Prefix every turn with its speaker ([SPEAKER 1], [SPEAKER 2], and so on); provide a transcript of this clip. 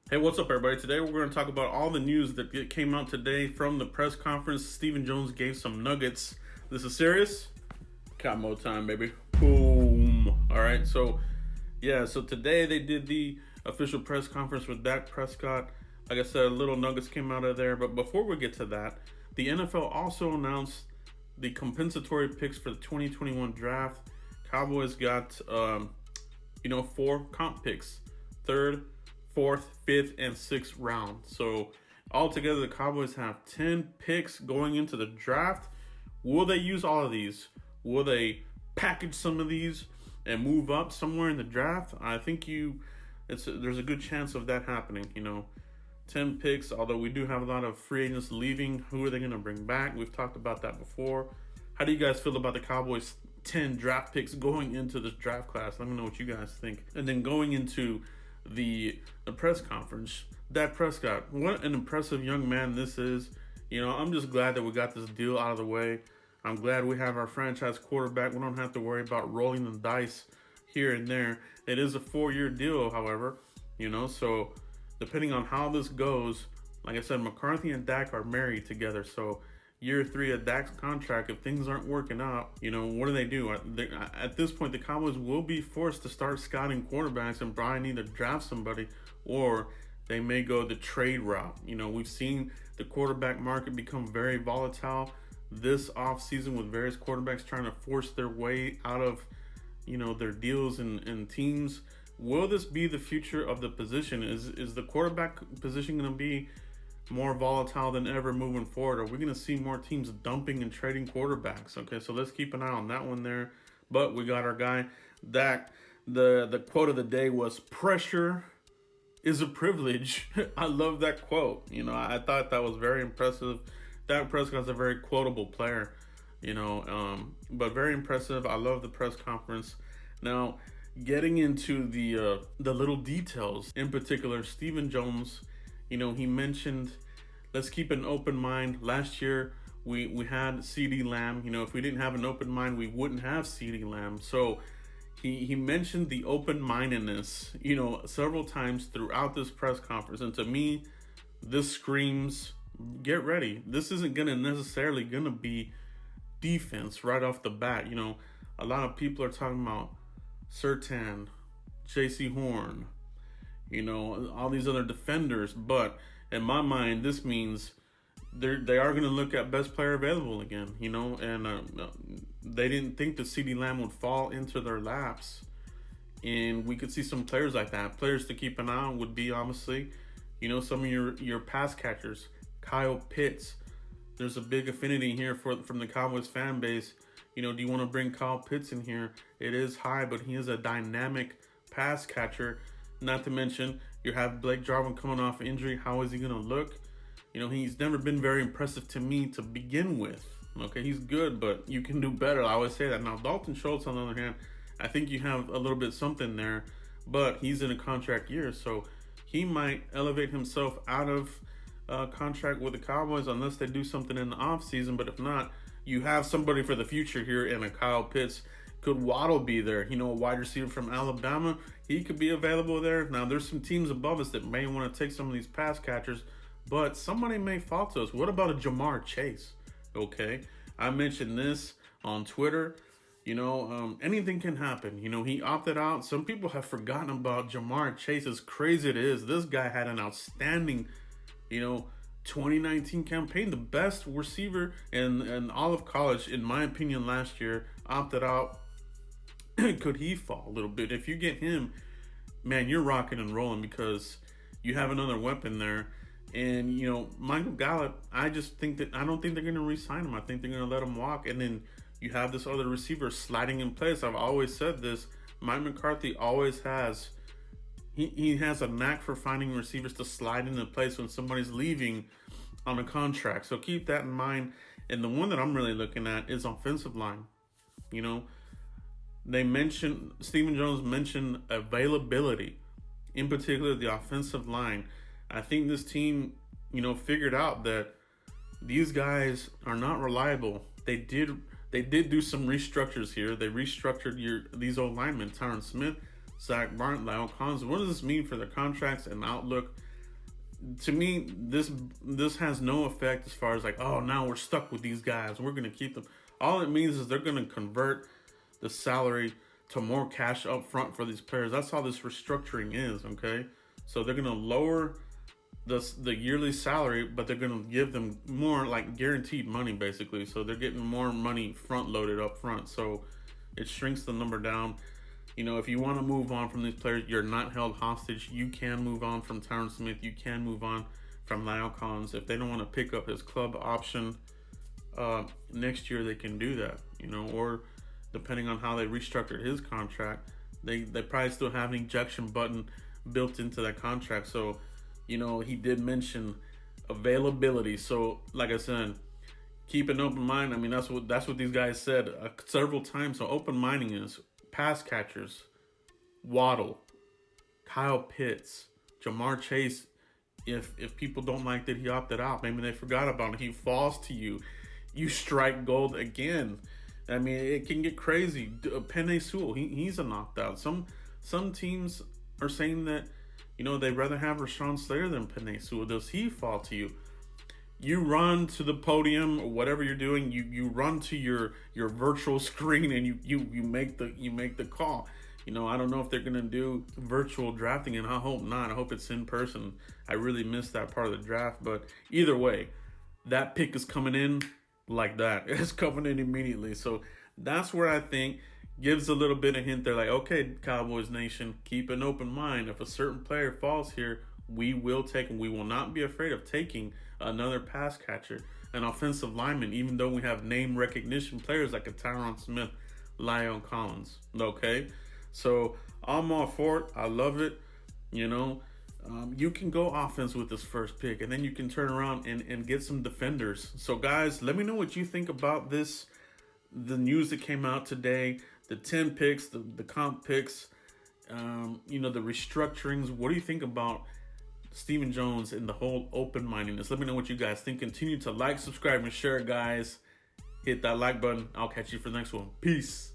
[SPEAKER 1] Hey, what's up, everybody? Today we're going to talk about all the news that came out today from the press conference. Stephen Jones gave some nuggets. This is serious. Camo time, baby. Boom. All right, so today they did the official press conference with Dak Prescott. Like I said, little nuggets came out of there. But before we get to that, the NFL also announced the compensatory picks for the 2021 draft. Cowboys got, 4 comp picks: third, fourth, fifth, and sixth round. So altogether, the Cowboys have 10 picks going into the draft. Will they use all of these? Will they package some of these and move up somewhere in the draft? I think there's a good chance of that happening. 10 picks, although we do have a lot of free agents leaving. Who are they going to bring back? We've talked about that before. How do you guys feel about the Cowboys' 10 draft picks going into this draft class? Let me know what you guys think. And then going into the press conference, Dak Prescott, what an impressive young man this is. I'm just glad that we got this deal out of the way. I'm glad we have our franchise quarterback. We don't have to worry about rolling the dice here and there. It is a 4-year deal, however, so depending on how this goes, like I said, McCarthy and Dak are married together. So year 3 of Dak's contract, if things aren't working out, what do they do? At this point, the Cowboys will be forced to start scouting quarterbacks and probably need to draft somebody, or they may go the trade route. We've seen the quarterback market become very volatile this offseason with various quarterbacks trying to force their way out of, their deals and teams. Will this be the future of the position? Is the quarterback position going to be more volatile than ever moving forward? Are we going to see more teams dumping and trading quarterbacks? Okay, so let's keep an eye on that one there. But we got our guy, Dak. The quote of the day was, "Pressure is a privilege." I love that quote. I thought that was very impressive. Dak Prescott's a very quotable player, but very impressive. I love the press conference. Now, getting into the little details, in particular, Stephen Jones, he mentioned, let's keep an open mind. Last year, we had CeeDee Lamb. If we didn't have an open mind, we wouldn't have CeeDee Lamb. So he mentioned the open-mindedness, several times throughout this press conference. And to me, this screams, get ready. This isn't necessarily going to be defense right off the bat. A lot of people are talking about Surtain, J.C. Horn, all these other defenders. But in my mind, this means they are going to look at best player available again, and they didn't think that CeeDee Lamb would fall into their laps. And we could see some players like that. Players to keep an eye on would be, obviously, some of your pass catchers. Kyle Pitts. There's a big affinity here from the Cowboys fan base. Do you want to bring Kyle Pitts in here? It is high, but he is a dynamic pass catcher. Not to mention, you have Blake Jarwin coming off injury. How is he going to look? He's never been very impressive to me to begin with. Okay, he's good, but you can do better. I always say that. Now, Dalton Schultz, on the other hand, I think you have a little bit something there, but he's in a contract year, so he might elevate himself out of contract with the Cowboys unless they do something in the offseason. But if not, you have somebody for the future here in a Kyle Pitts. Could Waddle be there? A wide receiver from Alabama. He could be available there. Now, there's some teams above us that may want to take some of these pass catchers, but somebody may fall to us. What about a Jamarr Chase? Okay, I mentioned this on Twitter. Anything can happen. He opted out. Some people have forgotten about Jamarr Chase. As crazy it is, this guy had an outstanding 2019 campaign, the best receiver in all of college, in my opinion, last year. Opted out. Could he fall a little bit? If you get him, man, you're rocking and rolling because you have another weapon there. And, Michael Gallup, I don't think they're going to re-sign him. I think they're going to let him walk. And then you have this other receiver sliding in place. I've always said this. Mike McCarthy always has... He has a knack for finding receivers to slide into place when somebody's leaving on a contract. So keep that in mind. And the one that I'm really looking at is offensive line. Stephen Jones mentioned availability, in particular the offensive line. I think this team, figured out that these guys are not reliable. They did do some restructures here. They restructured these old linemen, Tyron Smith, Zack, Lael. What does this mean for their contracts and outlook? to me, this has no effect as far as like, oh, now we're stuck with these guys. We're gonna keep them. All it means is they're gonna convert the salary to more cash up front for these players. That's how this restructuring is. Okay, so they're gonna lower the yearly salary, but they're gonna give them more like guaranteed money basically. So they're getting more money front loaded up front. So it shrinks the number down. You know, if you want to move on from these players, you're not held hostage. You can move on from Tyron Smith. You can move on from Lael. If they don't want to pick up his club option next year, they can do that. You know, or depending on how they restructured his contract, they probably still have an ejection button built into that contract. So, you know, he did mention availability. So, like I said, keep an open mind. I mean, that's what these guys said several times. So, open minding is pass catchers, Waddle, Kyle Pitts, Jamarr Chase. If people don't like that he opted out, maybe they forgot about it. He falls to you, you strike gold again. I mean, it can get crazy. Penei Sewell, he's a knocked out. Some teams are saying that, you know, they'd rather have Rashawn Slater than Penei Sewell. Does he fall to you? You run to the podium or whatever you're doing. You run to your virtual screen and you make the call. You know, I don't know if they're gonna do virtual drafting, and I hope not. I hope it's in person. I really missed that part of the draft, but either way, that pick is coming in like that. It's coming in immediately. So that's where I think gives a little bit of hint there, like, okay, Cowboys Nation, keep an open mind. If a certain player falls here, we will take him. We will not be afraid of taking another pass catcher, an offensive lineman, even though we have name recognition players like a Tyron Smith, Lael Collins. Okay, so I'm all for it. I love it. You know, you can go offense with this first pick, and then you can turn around and get some defenders. So guys, let me know what you think about this, the news that came out today, the 10 picks, the comp picks, you know, the restructurings. What do you think about Stephen Jones and the whole open-mindedness? Let me know what you guys think. Continue to like, subscribe, and share, guys. Hit that like button. I'll catch you for the next one. Peace.